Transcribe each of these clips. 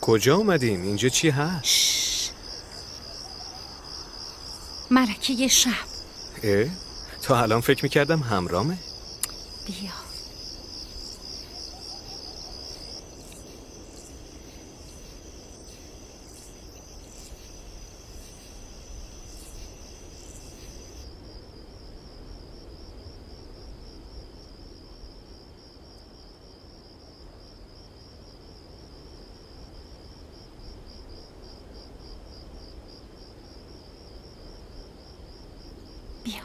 کجا اومدیم؟ اینجا چی هست؟ ملکه شب. تا الان فکر میکردم همرامه. بیا. بیا.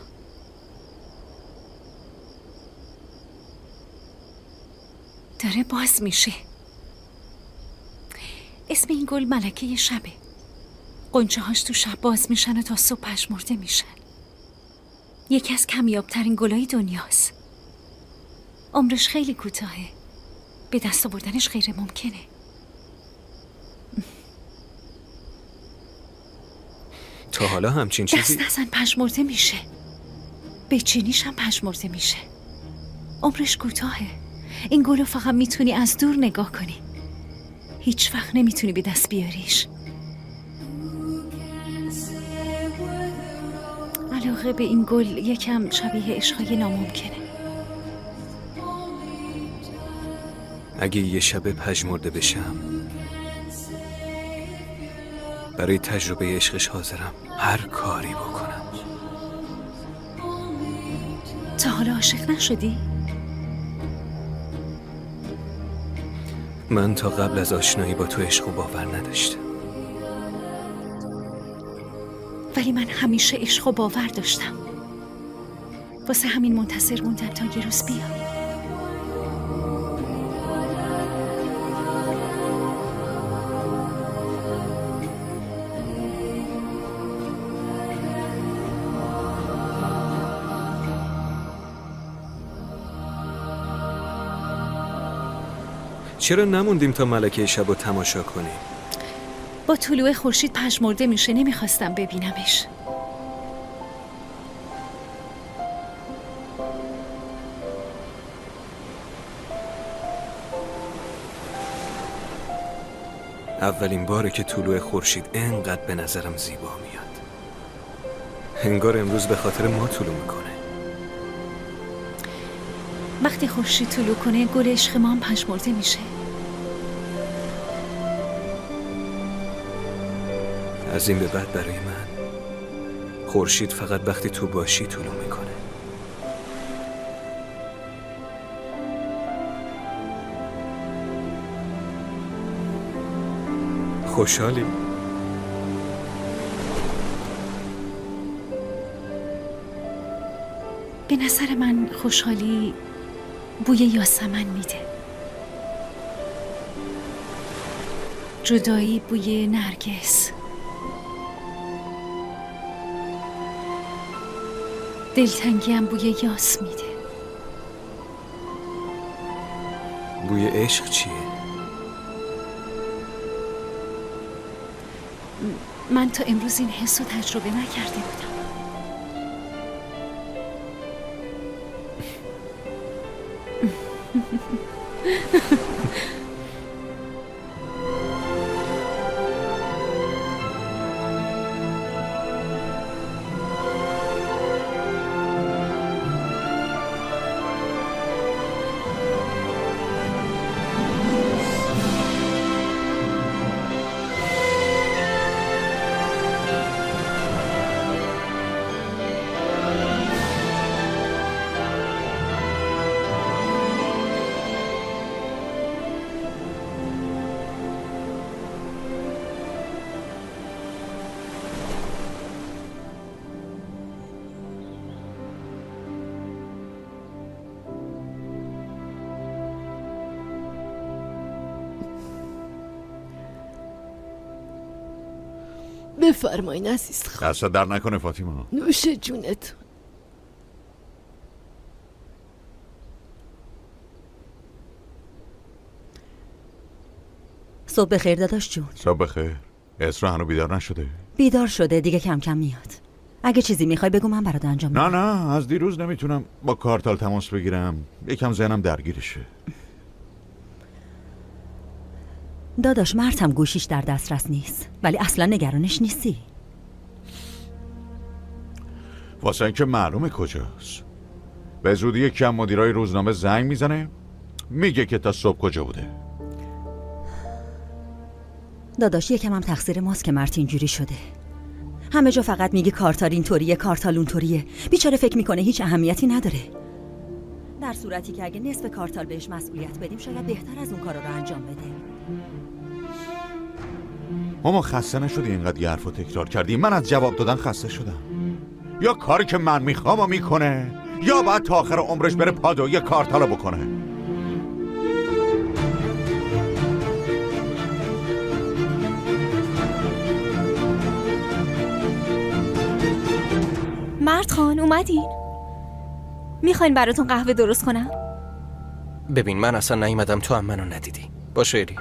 داره باز میشه. اسم این گل ملکه شبه. قنچه هاش تو شب باز میشن و تا صبح پژمرده میشن. یکی از کمیابترین گلای دنیاست. عمرش خیلی کوتاهه. به دست آوردنش غیر ممکنه. تا حالا همچین چیزی؟ دست نزن، پژمرده میشه. بچینیش هم پژمرده میشه. عمرش کوتاهه. این گلو فقط میتونی از دور نگاه کنی. هیچ وقت نمیتونی به دست بیاریش. علاقه به این گل یکم شبیه عشقای ناممکنه. اگه یه شب پژمرده بشم، برای تجربه عشقش حاضرم هر کاری بکنم. تا حالا عاشق نشدی؟ من تا قبل از آشنایی با تو عشق و باور نداشتم. ولی من همیشه عشق و باور داشتم. واسه همین منتظر موندم تا یه روز بیای. چرا نموندیم تا ملکه شب رو تماشا کنیم؟ با طلوع خورشید پژمرده میشه. نمیخواستم ببینمش. اولین باره که طلوع خورشید انقدر به نظرم زیبا میاد. انگار امروز به خاطر ما طلوع میکنه. وقتی خورشید طلوع کنه گل عشق ما هم پژمرده میشه. از این به بعد برای من خورشید فقط وقتی تو باشی طلوع میکنه. خوشحالی؟ به نظر من خوشحالی بوی یاسمن میده. جدایی بوی نرگس. دلتنگی هم بوی یاس میده. بوی عشق چیه؟ من تا امروز این حس رو تجربه نکرده بودم. بفرمایین عزیز خان. دست در نکنه فاطمه. نوش جونتون. صبح بخیر داداش جون. صبح بخیر. اسرا هنو بیدار نشده؟ بیدار شده دیگه، کم کم میاد. اگه چیزی میخوای بگو من برات انجام میدم. نه از دیروز نمیتونم با کارتال تماس بگیرم. یکم ذهنم درگیرشه. داداش مرد هم گوشیش در دسترس نیست، ولی اصلا نگرانش نیستی. واسه اینکه معلومه کجاست. به زودی یکی از مدیرای روزنامه زنگ میزنه میگه که تا صبح کجا بوده. داداش یکم هم تقصیر ماست که مرد اینجوری شده. همه جا فقط میگه کارتال اینطوریه، کارتال اونطوریه. بیچاره فکر میکنه هیچ اهمیتی نداره. در صورتی که اگه نصف کارتال بهش مسئولیت بدیم شاید بهتر از اون کارا رو انجام بده. ماما خسته نشدی اینقدر یه حرفو تکرار کردی؟ من از جواب دادن خسته شدم. یا کاری که من میخوام میکنه یا بعد تا آخر عمرش بره پادوی کارتالو بکنه. مرد خان اومدین؟ میخواین براتون قهوه درست کنم؟ ببین من اصلا نیومدم، تو هم منو ندیدی. باشه الیف.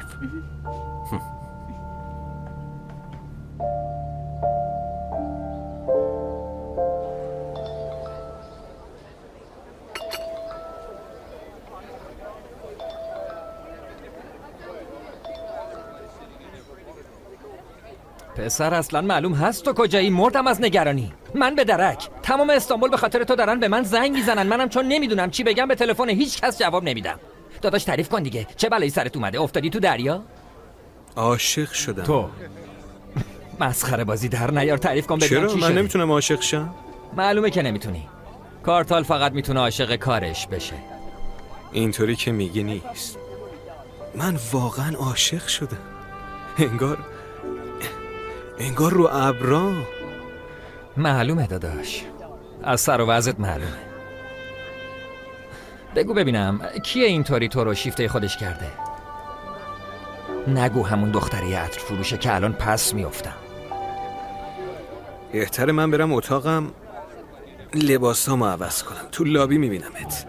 پسر اصلا معلوم هست تو کجایی؟ مردم از نگرانی. من به درک. تمام استانبول به خاطر تو دارن به من زنگ میزنن. منم چون نمیدونم چی بگم به تلفن هیچ کس جواب نمیدم. داداش تعریف کن دیگه، چه بلایی سرت اومده؟ افتادی تو دریا؟ عاشق شدم. تو مسخره بازی در نیار، تعریف کن ببینم چرا چی من شده؟ نمیتونم عاشق شم؟ معلومه که نمیتونی. کارتال فقط میتونه عاشق کارش بشه. اینطوری که میگی نیست. من واقعا عاشق شدم. انگار رو ابرا. معلومه داداش، از سر و وضعت معلومه. بگو ببینم کیه اینطوری تو رو شیفته خودش کرده؟ نگو همون دختری عطر فروشه که الان پس میافتم. بهتره من برم اتاقم لباسامو عوض کنم. تو لابی میبینمت.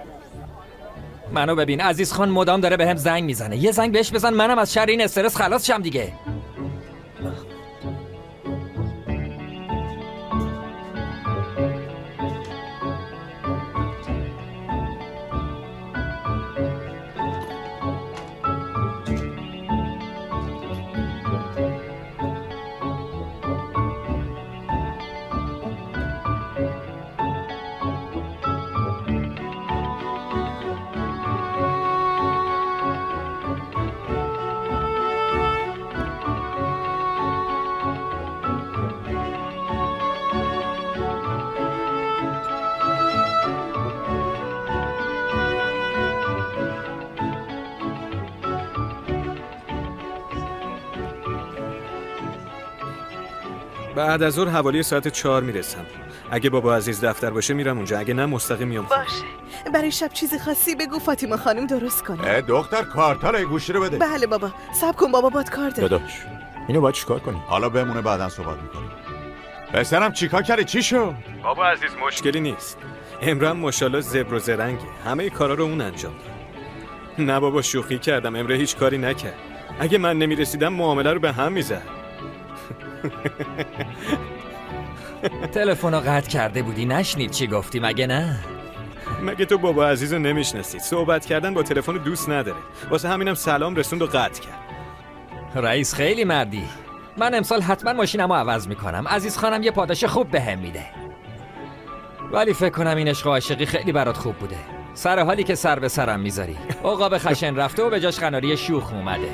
منو ببین، عزیز خان مدام داره بهم زنگ میزنه. یه زنگ بهش بزن منم از شر این استرس خلاص شم دیگه. بعد از ظهر حوالی ساعت 4 میرسم. اگه بابا عزیز دفتر باشه میرم اونجا، اگه نه مستقیم میام خونه. باشه. برای شب چیزی خاصی بگو فاطیما خانم درست کنه. دختر کارتال گوشی رو بده. بله بابا. صبر کن بابا باد کار داره. داداش اینو باید چیکار کنی؟ حالا بمونه بعداً صحبت میکنیم. پسرم چیکار کردی؟ چی شد؟ بابا عزیز مشکلی نیست. امرم ماشاءالله زبر و زرنگه. همه کارا رو اون انجام داد. نه بابا شوخی کردم. امره هیچ کاری نکرد. اگه من نمیرسیدم معامله رو به هم میزد. تلفنو قطع کرده بودی، نشنید چی گفتی مگه نه؟ مگه تو بابا عزیزو نمیشناسی؟ صحبت کردن با تلفن دوست نداره. واسه همینم سلام رسوند و قطع کرد. رئیس خیلی مردی. من امسال حتما ماشینمو عوض میکنم. عزیز خانم یه پاداش خوب بهم میده. ولی فکر کنم این عشق و عاشقی خیلی برات خوب بوده. سر حالی که سر به سرم میذاری. عقاب خشن رفته و به جاش قناری شوخ اومده.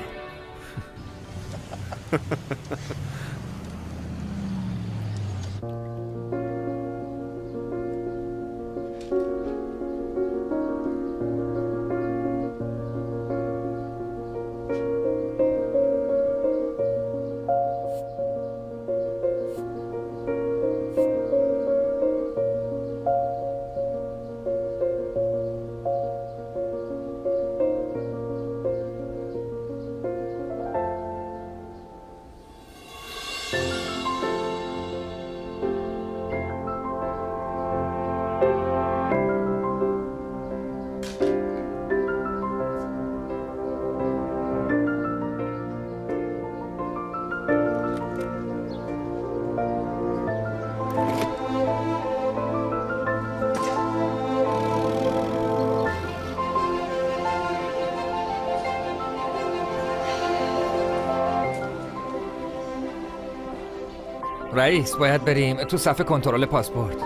رئیس باید بریم تو صفحه کنترل پاسپورت.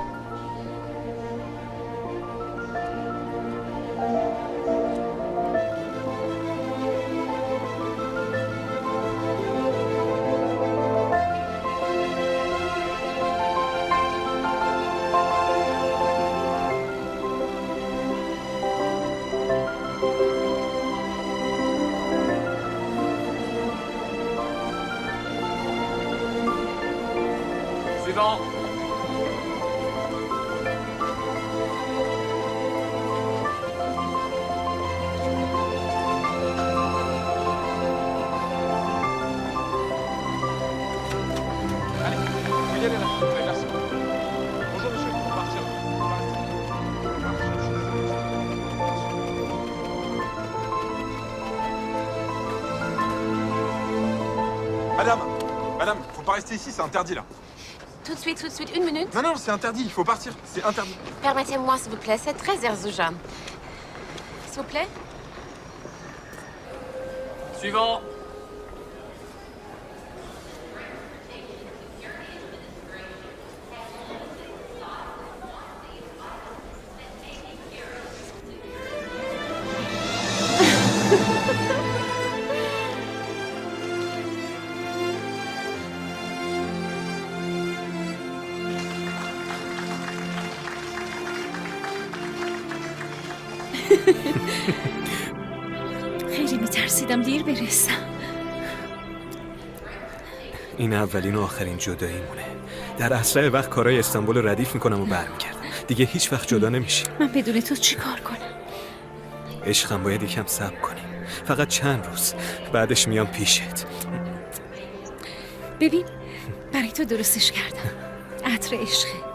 Madame, faut pas rester ici, c'est interdit là. Tout de suite, une minute. Non, c'est interdit, il faut partir, c'est interdit. Permettez-moi, s'il vous plaît, c'est très Erzujan. S'il vous plaît. Suivant. خیلی میترسیدم دیر برسم. این اولین و آخرین جداییمونه. در اسرع وقت کارهای استانبول رو ردیف میکنم و برمیگردم. دیگه هیچ وقت جدا نمیشیم. من بدون تو چی کار کنم؟ عشقم باید یکم صبر کنیم. فقط چند روز بعدش میام پیشت. ببین برای تو درستش کردم. عطر عشقه.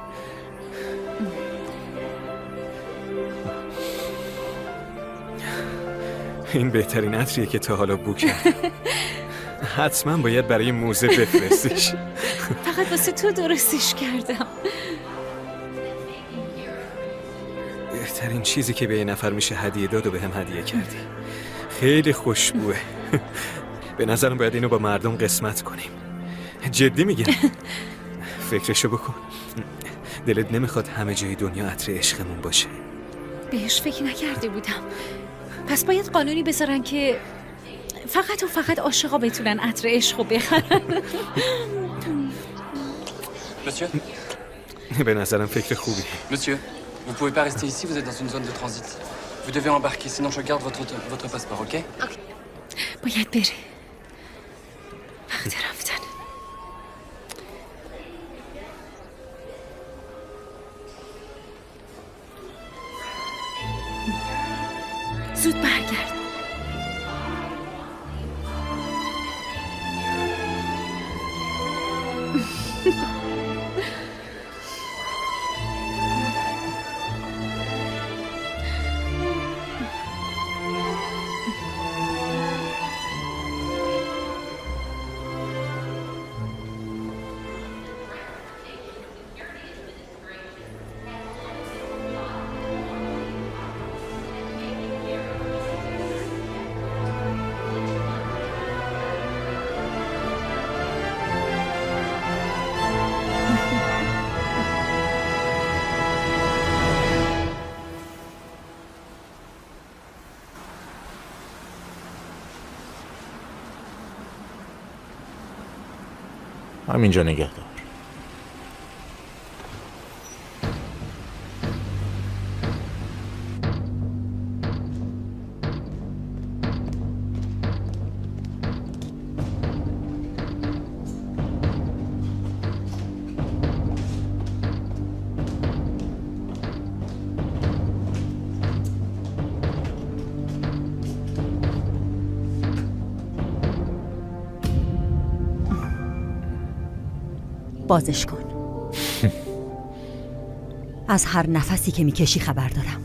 این بهترین عطریه که تا حالا بو کردم. حتما باید برای موزه بفرستیش. فقط واسه تو درستش کردم. بهترین چیزی که به یه نفر میشه هدیه داد و به هم هدیه کردی. خیلی خوشبوه. به نظرم باید اینو با مردم قسمت کنیم. جدی میگم. فکرشو بکن. دلت نمیخواد همه جای دنیا عطر عشقمون باشه؟ بهش فکر نکرده بودم. پس باید قانونی بذارن که فقط و فقط عاشقا بتونن عطر عشقو بخرن. Monsieur, به نظرم فکر خوبی. monsieur, vous pouvez pas rester ici, vous êtes dans une zone de transit. Vous devez embarquer, sinon je garde votre passeport, ok? باید بره. وقت رفتن. زود برگرد. همینجا نگه دار. بازش کن. از هر نفسی که میکشی خبر دارم.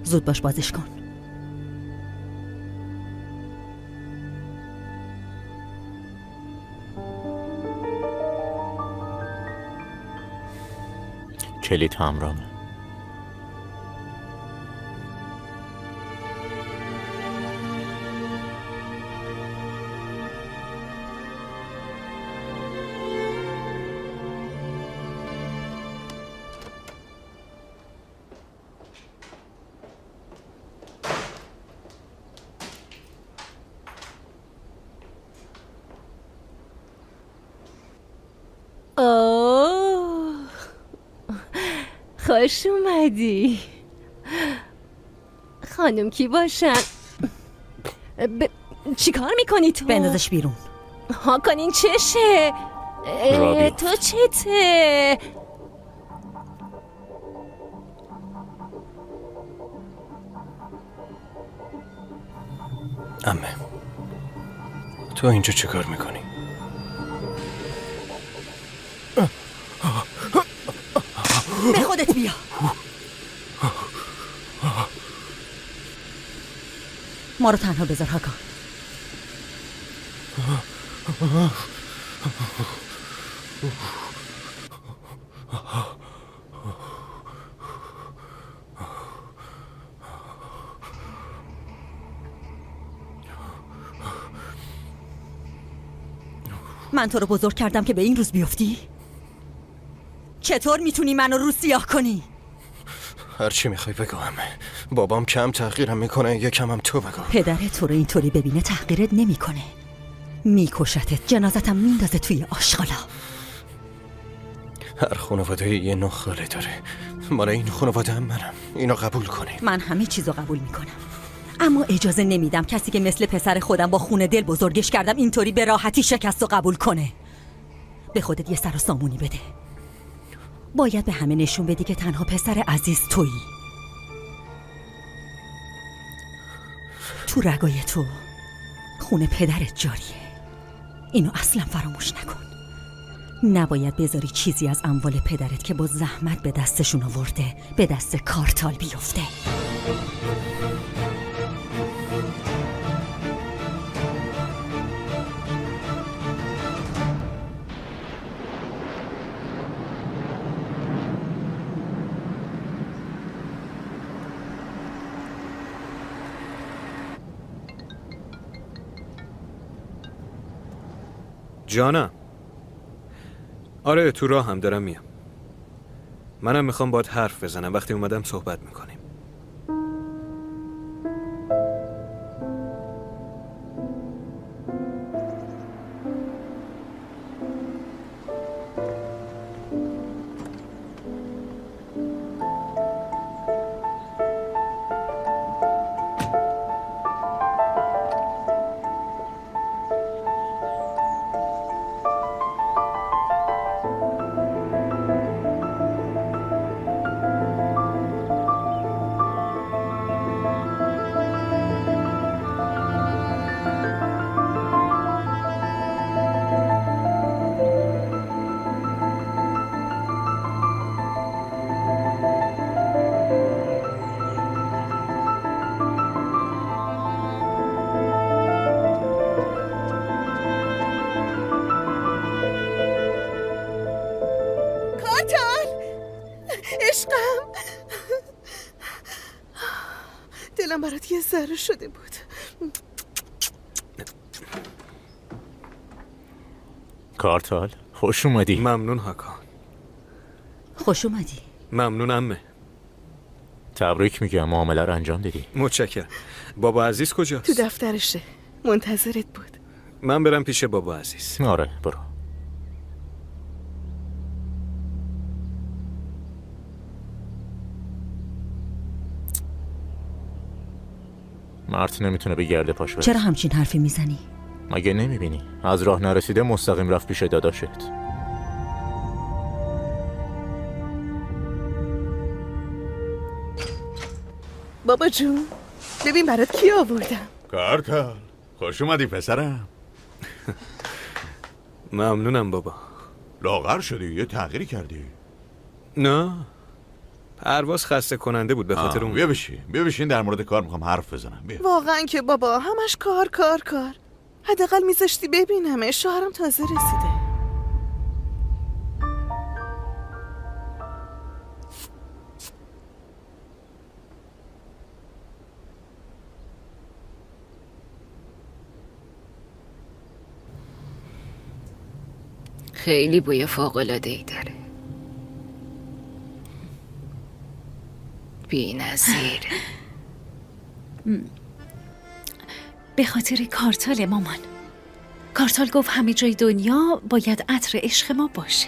زود باش بازش کن. کلید همرامه. خوش اومدی. خانم کی باشن؟ چی کار میکنی تو؟ بندازش بیرون. ها کنین چشه؟ رابی. تو چته؟ عمه تو اینجا چه کار میکنی؟ به خودت بیا. ما رو تنها بذار هاکان. من تو رو بزرگ کردم که به این روز بیفتی؟ چطور میتونی منو رو سیاه کنی؟ هرچی میخوای بگو عمه. بابام کم تحقیرم میکنه، یکم هم تو بگو. پدرت تو رو اینطوری ببینه تحقیرت نمیکنه، میکشتت، جنازتم میندازه توی آشغالا. هر خانواده یه نوع خاله داره. مال این خانواده هم منم. اینو قبول کنیم. من همه چیزو قبول میکنم، اما اجازه نمیدم کسی که مثل پسر خودم با خون دل بزرگش کردم اینطوری به راحتی شکست و قبول کنه. به خودت یه سر و سامونی بده. باید به همه نشون بدی که تنها پسر عزیز تویی. تو رگای تو خون پدرت جاریه. اینو اصلا فراموش نکن. نباید بذاری چیزی از اموال پدرت که با زحمت به دستشون آورده به دست کارتال بیفته. جانم. آره تو راه هم دارم میام. منم میخوام باهات حرف بزنم. وقتی اومدم صحبت میکنیم. عشقم، دلم برات یه ذره شده بود. کارتال خوش اومدی. ممنون هاکان. خوش اومدی. ممنون عمه. تبریک میگم، معامله رو انجام دادی. متشکرم. بابا عزیز کجاست؟ تو دفترشه، منتظرت بود. من برم پیش بابا عزیز. آره برو. مرت نمیتونه به گرده پاش برسه. چرا همچین حرفی میزنی؟ مگه نمیبینی؟ از راه نرسیده مستقیم رفت پیش داداشت. بابا جون، ببین برات کی آوردم. کارتال خوش اومدی پسرم. ممنونم بابا. لاغر شدی، یه تغییری کردی. نه، پرواز خسته کننده بود به خاطر اون. بیا بشین در مورد کار میخوام حرف بزنم. بیا. واقعا که بابا همش کار کار کار. حداقل میذاشتی ببینم. شوهرم تازه رسیده. خیلی بوی فوق‌العاده‌ای داره. بی‌نظیر. به خاطر کارتال مامان. کارتال گفت همه جای دنیا باید عطر عشق ما باشه.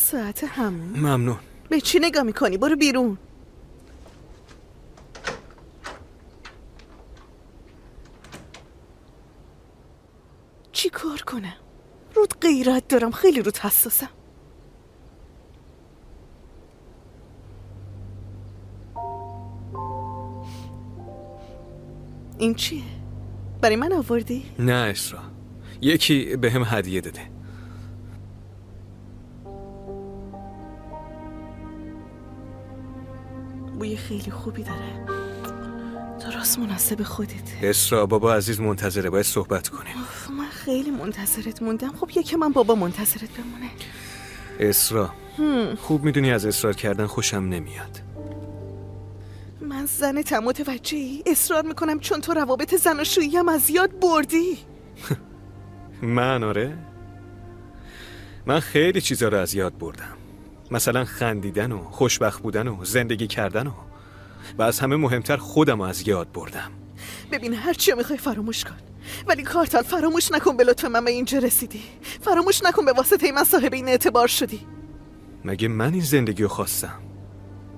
ساعت همون. ممنون. به چی نگاه میکنی؟ برو بیرون. چی کار کنم؟ رود غیرت دارم، خیلی رود حساسم. این چیه؟ برای من آوردی؟ نه اسرا، یکی به هم هدیه داده. بوی خیلی خوبی داره، درست مناسب خودت. اسرا بابا عزیز منتظره، باید صحبت کنیم. من خیلی منتظرت موندم. خب یکی من بابا منتظرت بمونه. اسرا خوب میدونی از اصرار کردن خوشم نمیاد. من زنتم، متوجهی؟ اصرار میکنم چون تو روابط زناشویی هم از یاد بردی. من آره؟ من خیلی چیزا رو از یاد بردم، مثلا خندیدن و خوشبخت بودن و زندگی کردن و از همه مهمتر خودم رو از یاد بردم. ببین هر چی میخوای فراموش کن، ولی کارتال فراموش نکن به لطف من به اینجا رسیدی. فراموش نکن به واسطه من صاحب این اعتبار شدی. مگه من این زندگی رو خواستم؟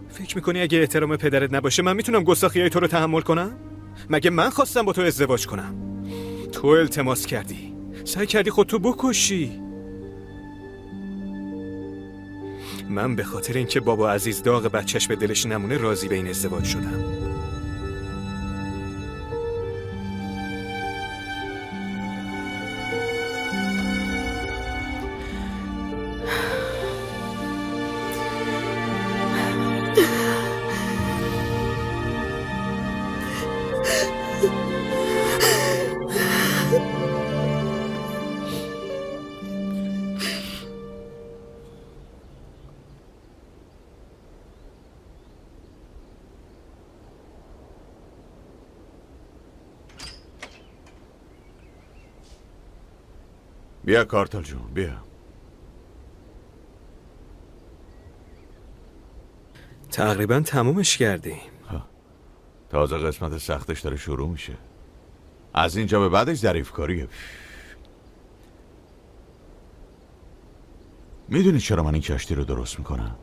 فکر میکنی اگه احترام پدرت نباشه من میتونم گستاخیای تو رو تحمل کنم؟ مگه من خواستم با تو ازدواج کنم؟ تو التماس کردی، سعی کردی خودتو بکشی. من به خاطر اینکه بابا عزیز داغ بچهش به دلش نمونه راضی به این ازدواج شدم. بیا کارتال جون، بیا. تقریبا تمومش کردی. تازه قسمت سختش داره شروع میشه. از اینجا به بعدش ظریف کاریه. میدونی چرا من این کشتی رو درست میکنم؟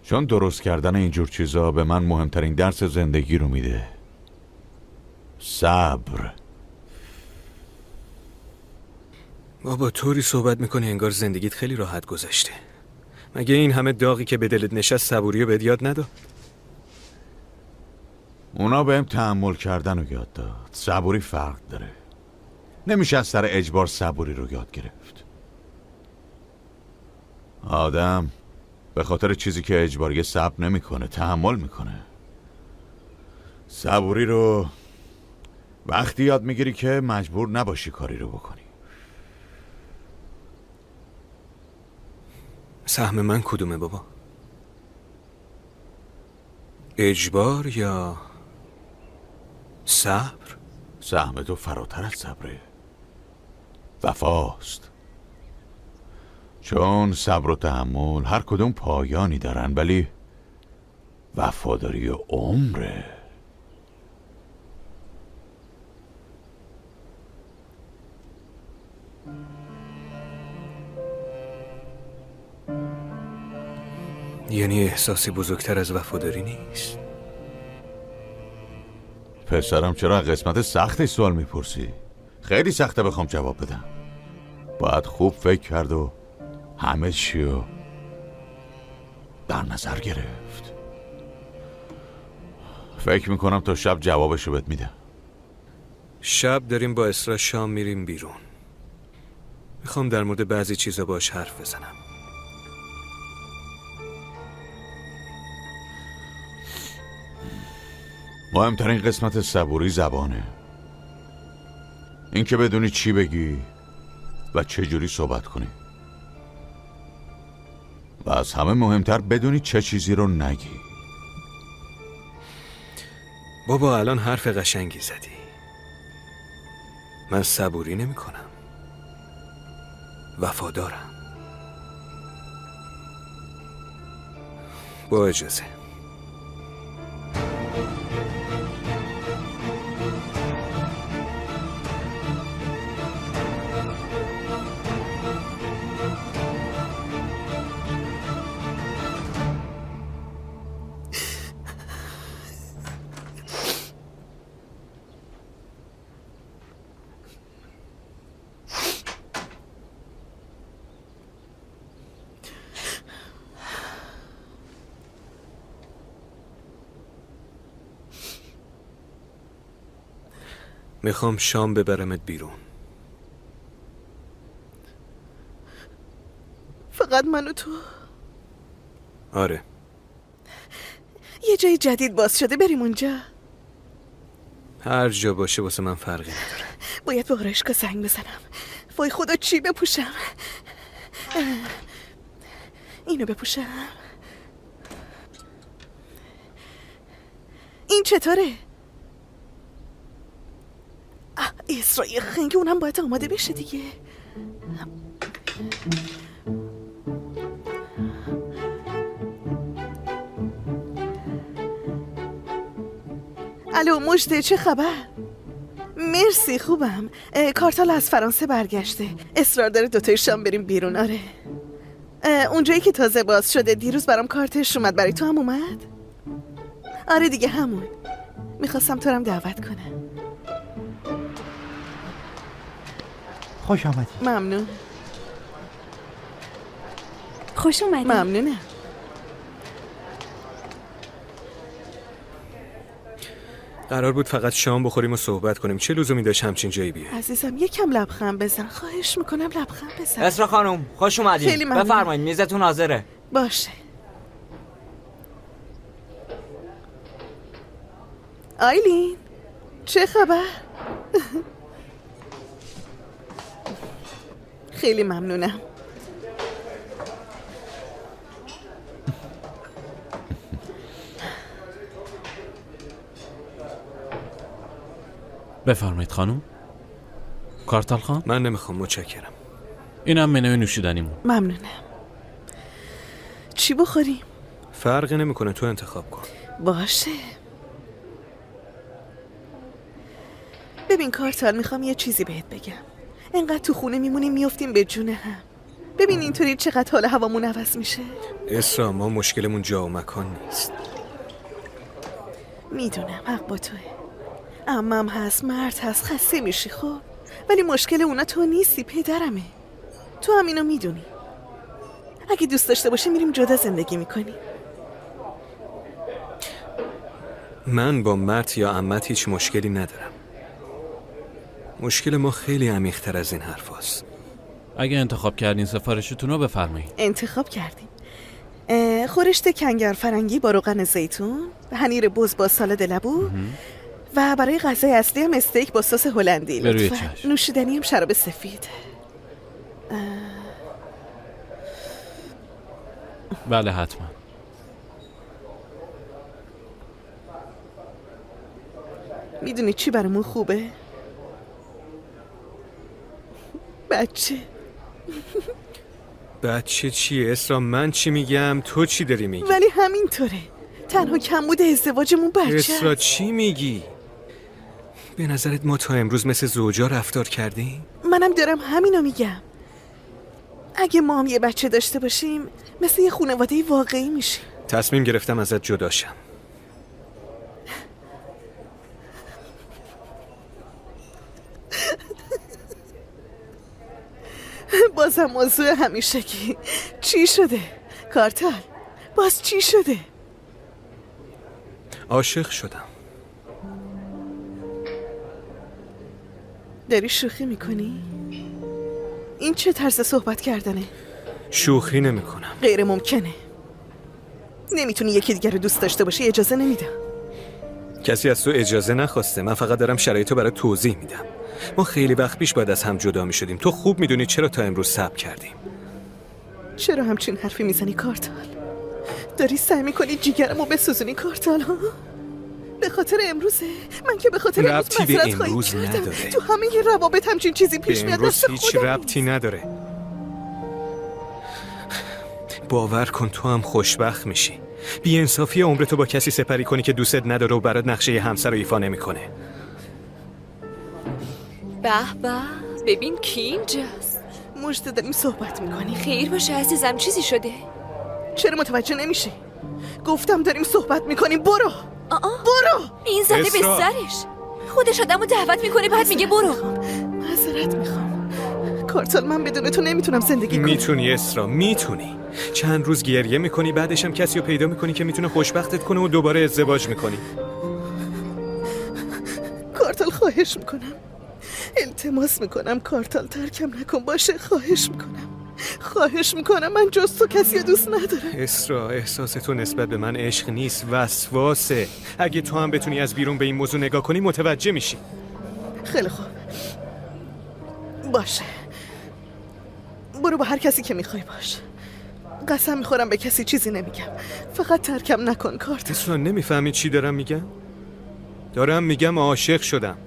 چون درست کردن اینجور چیزا به من مهمترین درس زندگی رو میده. صبر. بابا طوری صحبت میکنی انگار زندگیت خیلی راحت گذشته. مگه این همه داغی که به دلت نشست صبوری رو بهت یاد نداد؟ اونا بهم تحمل کردن رو یاد داد. صبوری فرق داره. نمیشه از سر اجبار صبوری رو یاد گرفت. آدم به خاطر چیزی که اجباریه صبر نمیکنه، تحمل میکنه. صبوری رو وقتی یاد میگیری که مجبور نباشی کاری رو بکنی. سهم من کدومه بابا؟ اجبار یا صبر؟ سهم تو فراتر از صبره. وفاست. چون صبر و تحمل هر کدوم پایانی دارن، ولی وفاداری عمره. یعنی احساسی بزرگتر از وفاداری نیست؟ پسرم چرا قسمت سختش سوال میپرسی؟ خیلی سخته بخوام جواب بدم. باید خوب فکر کرد و همه چیو در نظر گرفت. فکر میکنم تا شب جوابشو بهت میدم. شب داریم با اسرا شام میریم بیرون. میخوام در مورد بعضی چیزا باش حرف بزنم. مهمترین قسمت صبوری زبانه. اینکه بدونی چی بگی و چه جوری صحبت کنی. و از همه مهمتر بدونی چه چیزی رو نگی. بابا الان حرف قشنگی زدی. من صبوری نمی کنم. وفادارم. با اجازه. میخوام شام ببرمت بیرون. فقط من و تو؟ آره. یه جای جدید باز شده، بریم اونجا. هر جا باشه واسه من فرقی نداره. باید به آرایشگاه زنگ بزنم. وای خدا، چی بپوشم؟ اینو بپوشم. این چطوره؟ اسرائیل خنگ، اونم باید آماده بشه دیگه. الو مجده، چه خبر؟ مرسی، خوبم. کارتال از فرانسه برگشته. اصرار داره دوتای شام بریم بیرون. آره، اونجایی که تازه باز شده. دیروز برام کارتش اومد. برای تو هم اومد؟ آره دیگه، همون. میخواستم تو رو هم دعوت کنم. خوش آمدی. ممنون. خوش اومدی. ممنونم. قرار بود فقط شام بخوریم و صحبت کنیم. چه لزومی داشت همچین جایی بیای؟ عزیزم یکم لبخند بزن، خواهش میکنم لبخند بزن. اسرا خانم خوش اومدین. خیلی ممنون. بفرمایید، میزتون حاضره. باشه. آیلین، چه خبر؟ خیلی ممنونم. بفرمایید خانم. کارتال خان؟ من نمیخوام، متشکرم. اینم منوی نوشیدنیمون. ممنونم. چی بخوریم؟ فرقی نمیکنه، تو انتخاب کن. باشه. ببین کارتال، میخوام یه چیزی بهت بگم. انقدر تو خونه میمونیم میافتیم به جون هم. ببین اینطوری چقدر حال هوامون عوض میشه. اسرا، ما مشکلمون جا و مکان نیست. میدونم، حق با توه. عمم هست، مرد هست، خسته میشی خب. ولی مشکل اونا تو نیستی، پدرمه. تو هم اینو میدونی. اگه دوست داشته باشی میریم جدا زندگی میکنی. من با مرد یا عمت هیچ مشکلی ندارم. مشکل ما خیلی عمیق‌تر از این حرف هست. اگه انتخاب کردین سفارشتون رو بفرمایید. انتخاب کردیم. خورشت کنگر فرنگی با روغن زیتون، پنیر بز با سالاد لبو و برای غذای اصلی هم استیک با سس هلندی. به روی لطفاً. چشم. نوشیدنی هم شراب سفید. بله حتما. میدونی چی برامون خوبه؟ بچه چیه اسرا؟ من چی میگم؟ تو چی داری میگی؟ ولی همینطوره. تنها کمبود ازدواجمون بچه. اسرا چی میگی؟ به نظرت ما تا امروز مثل زوجا رفتار کردیم؟ منم دارم همینو میگم. اگه ما هم یه بچه داشته باشیم مثل یه خانواده واقعی میشیم. تصمیم گرفتم ازت جداشم. بازم موضوع همیشگی. چی شده؟ کارتال باز چی شده؟ عاشق شدم. داری شوخی میکنی؟ این چه طرز صحبت کردنه؟ شوخی نمیکنم. غیر ممکنه. نمیتونی یکی دیگر رو دوست داشته باشی، اجازه نمیدم. کسی از تو اجازه نخواسته. من فقط دارم شرایطو برای توضیح میدم. ما خیلی وقت پیش باید از هم جدا میشدیم. تو خوب میدونی چرا تا امروز صبر کردیم. چرا همچین حرفی میزنی کارتال؟ داری سعی میکنی جیگرمو بسوزونی کارتال ها؟ به خاطر امروزه؟ من که به خاطر ربطی به معذرت خواهی امروز کردم. نداره. تو همه ی روابط همچین چیزی پیش به میاد. امروز دست هیچ خودم ربطی نداره. باور کن تو هم خوشبخت میشی. بی انصافی عمرتو با کسی سپری کنی که دوستت نداره و برات نقشه همسر رو ایفا نمیکنه. به به، ببین کی اینجاست. مجده داریم صحبت میکنی. خیر باشه عزیزم، چیزی شده؟ چرا متوجه نمیشی؟ گفتم داریم صحبت میکنیم. برو. برو. این زده به اسرا. سرش. خودش آدمو دعوت میکنه بعد میگه برو. معذرت میخوام. کارتال، من بدون تو نمیتونم زندگی کنم. میتونی اسرا، میتونی. چند روز گریه میکنی، بعدش هم کسی رو پیدا میکنی که میتونه خوشبختت کنه و دوباره ازدواج میکنی. کارتال خواهش میکنم، التماس میکنم کارتال ترکم نکن باشه. خواهش میکنم من جز تو کسی رو دوست ندارم. اسرا، احساس تو نسبت به من عشق نیست، وسواسه. اگه تو هم بتونی از بیرون به این موضوع نگاه کنی متوجه میشی. خیلی خوب باشه، برو با هر کسی که میخوای باش. قسم میخورم به کسی چیزی نمیگم، فقط ترکم نکن کارتال. اسرا نمیفهمی چی دارم میگم؟ دارم میگم عاشق شدم.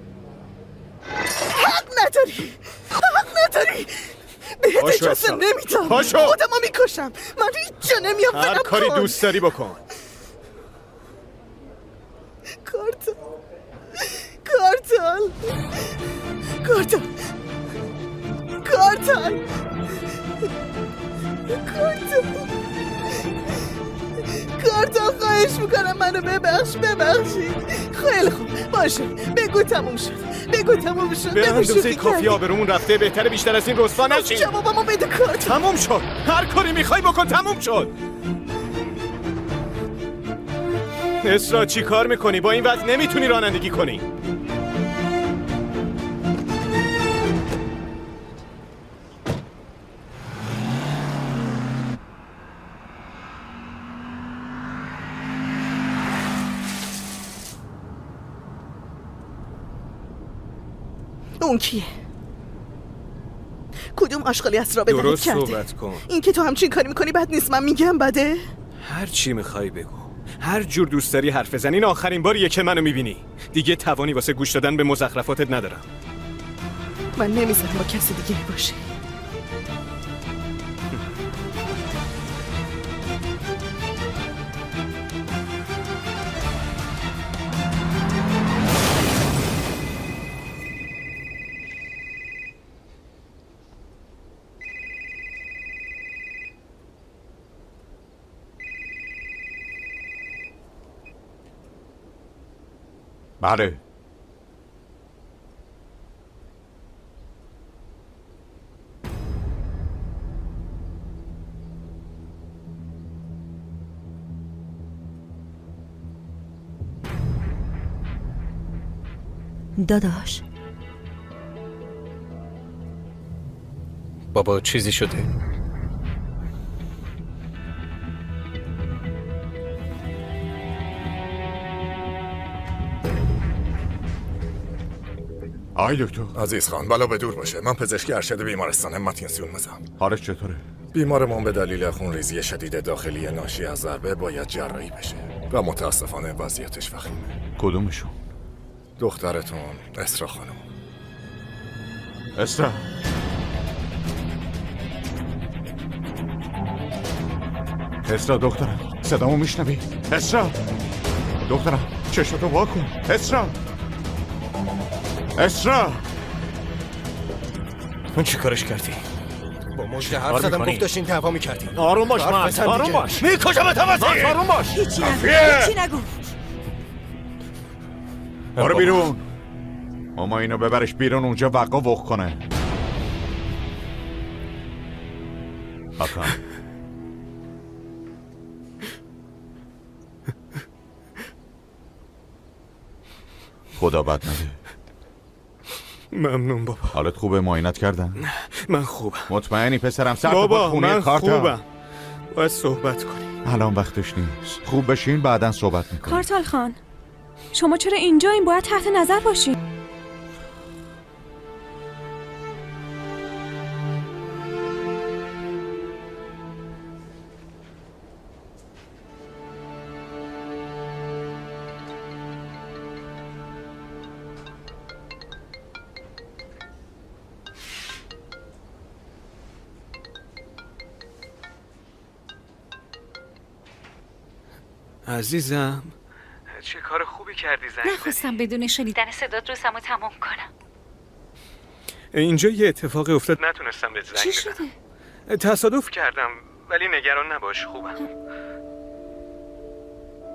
حق نداری بهت اجازه نمیدم. خودمو میکشم، من هیچ جا نمیام. هر کاری دوست داری بکن. کارتال خواهش میکنم منو ببخشید. خیلی خوب باشه، بگو تموم شد. به اندازه کافی آبرومون رفته، بهتره بیشتر از این رسوا نشیم. جوابمو بده کارتال. تموم شد، هر کاری میخوای بکن. تموم شد. اسرا چی کار میکنی؟ با این وضع نمیتونی رانندگی کنی. اون کیه؟ کدوم آشغالی از را به دلت درست کرده؟ صحبت کن. این که تو همچین کاری میکنی بد نیست، من میگم بده؟ هر چی میخوای بگو، هر جور دوست داری حرف بزن. این آخرین باریه که منو میبینی. دیگه توانی واسه گوش دادن به مزخرفاتت ندارم. من نمیذارم با کسی دیگه باشه. بله. داداش بابا چیزی شده؟ آی دکتر. عزیز خان بلا به دور باشه، من پزشکی ارشد بیمارستان همتینسیون مزم. حالش چطوره؟ بیمارمون به دلیل خونریزی شدید داخلی ناشی از ضربه باید جراحی بشه و متاسفانه وضعیتش وخیمه. کدومشون؟ دخترتون اسرا خانم. اسرا دخترم، صدامو میشنوی؟ اسرا دخترم، چشمتو وا کن. اسرا اون چی کارش کردی؟ با مجده حرف زدم گفت داشتین دعوا میکردین. آروم باش مرد، آروم باش. میکشمت همه. آروم باش. هیچی نگو. برو بیرون. اما اینو ببرش بیرون، اونجا وقا وق کنه. حکم خدا بد نده. ممنون بابا. حالت خوبه؟ معاینت کردن؟ من خوبم. مطمئنی پسرم؟ سر بابا من کارتال. خوبم. باید صحبت کنیم. الان وقتش نیست. خوب بشین بعدن صحبت میکنیم. کارتال خان شما چرا اینجایین؟ باید تحت نظر باشین. عزیزم چه کار خوبی کردی زنگ زدی. نخواستم بدون شنیدن صدات روزمو تمام کنم. اینجا یه اتفاق افتاد، نتونستم بهت زنگ چی بزنم. شده؟ تصادف کردم، ولی نگران نباش خوبم.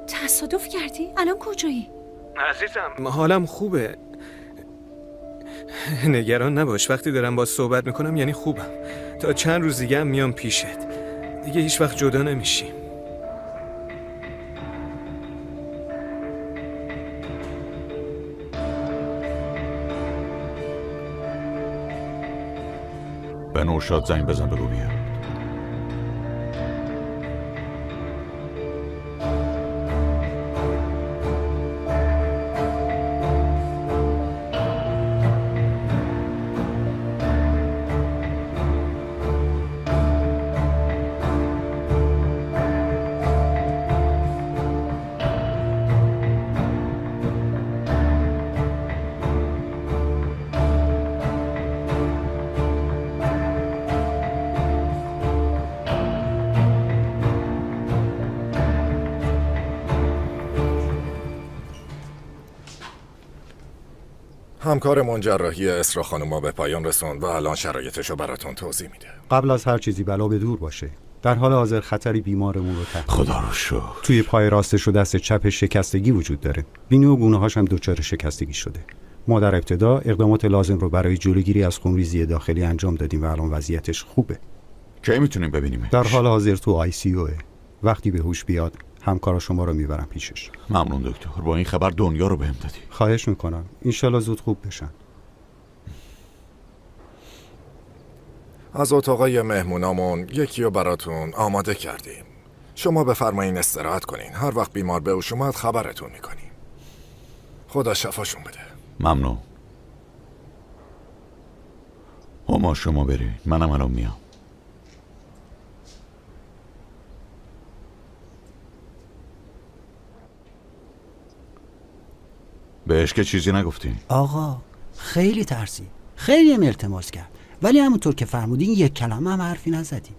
تصادف کردی؟ الان کجایی؟ عزیزم حالم خوبه، نگران نباش. وقتی دارم با صحبت میکنم یعنی خوبم. تا چند روز دیگه هم میام پیشت، دیگه هیچ وقت جدا نمیشیم. به نوشاد زنگ بزن بگو بیا. همکارمون جراحی اسرا خانوما به پایان رسوند و الان شرایطشو براتون توضیح میده. قبل از هر چیزی بلا به دور باشه. در حال حاضر خطری بیمارمون رو تهدید. خدا رو شکر. توی پای راستش و دست چپ شکستگی وجود داره. بینی و گونه‌هاش هم دچار شکستگی شده. ما در ابتدا اقدامات لازم رو برای جلوگیری از خونریزی داخلی انجام دادیم و الان وضعیتش خوبه. کی میتونیم ببینیمش؟ در حال حاضر تو آی سی اوه. وقتی به هوش بیاد همکارا شما رو میبرن پیشش. ممنون دکتر. با این خبر دنیا رو بهم دادی. خواهش میکنم. انشالله زود خوب بشن. از اتاقای مهمونامون یکی رو براتون آماده کردیم. شما بفرمایین استراحت کنین. هر وقت بیمار به هوش اومد خبرتون میکنیم. خدا شفاشون بده. ممنون. هما شما برید. منم الان میام. بهش که چیزی نگفتین؟ آقا خیلی ترسید، خیلی هم التماس کرد، ولی همونطور که فرمودین یک کلمه هم حرفی نزدیم.